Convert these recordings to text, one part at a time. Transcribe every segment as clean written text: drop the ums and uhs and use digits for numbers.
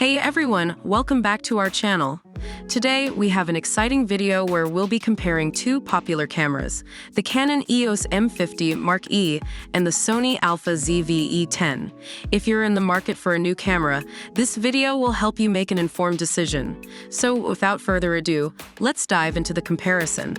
Hey everyone, welcome back to our channel. Today, we have an exciting video where we'll be comparing two popular cameras, the Canon EOS M50 Mark E and the Sony Alpha ZV-E10. If you're in the market for a new camera, this video will help you make an informed decision. So without further ado, let's dive into the comparison.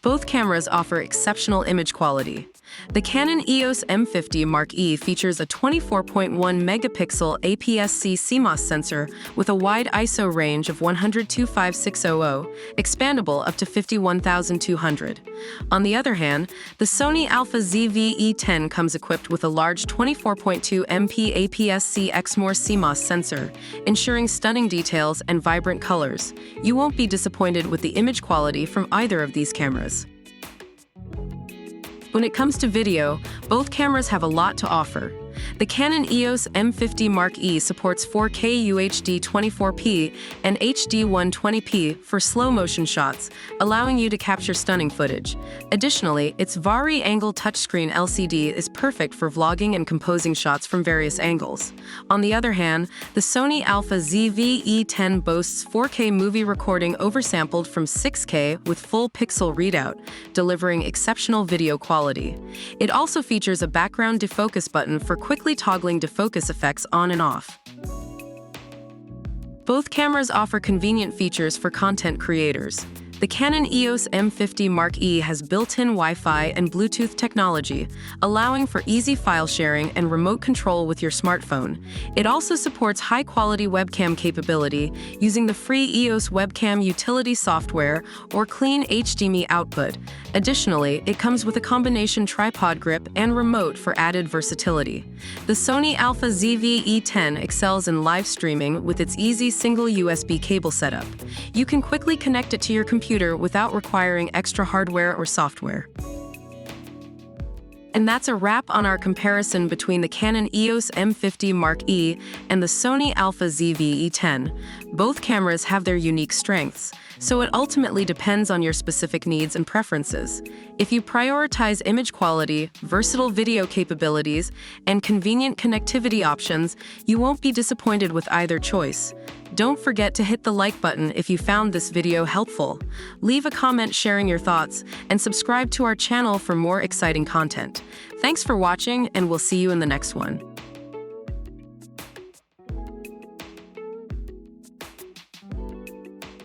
Both cameras offer exceptional image quality. The Canon EOS M50 Mark E features a 24.1 megapixel APS-C CMOS sensor with a wide ISO range of 1025600, expandable up to 51200. On the other hand, the Sony Alpha ZV-E10 comes equipped with a large 24.2 MP APS-C Exmor CMOS sensor, ensuring stunning details and vibrant colors. You won't be disappointed with the image quality from either of these cameras. When it comes to video, both cameras have a lot to offer. The Canon EOS M50 Mark E supports 4K UHD 24p and HD 120p for slow-motion shots, allowing you to capture stunning footage. Additionally, its vari-angle touchscreen LCD is perfect for vlogging and composing shots from various angles. On the other hand, the Sony Alpha ZV-E10 boasts 4K movie recording oversampled from 6K with full pixel readout, delivering exceptional video quality. It also features a background defocus button for quickly toggling defocus effects on and off. Both cameras offer convenient features for content creators. The Canon EOS M50 Mark E has built-in Wi-Fi and Bluetooth technology, allowing for easy file sharing and remote control with your smartphone. It also supports high-quality webcam capability using the free EOS webcam utility software or clean HDMI output. Additionally, it comes with a combination tripod grip and remote for added versatility. The Sony Alpha ZV-E10 excels in live streaming with its easy single USB cable setup. You can quickly connect it to your computer without requiring extra hardware or software. And that's a wrap on our comparison between the Canon EOS M50 Mark E and the Sony Alpha ZV-E10. Both cameras have their unique strengths, so it ultimately depends on your specific needs and preferences. If you prioritize image quality, versatile video capabilities, and convenient connectivity options, you won't be disappointed with either choice. Don't forget to hit the like button if you found this video helpful. Leave a comment sharing your thoughts, and subscribe to our channel for more exciting content. Thanks for watching, and we'll see you in the next one.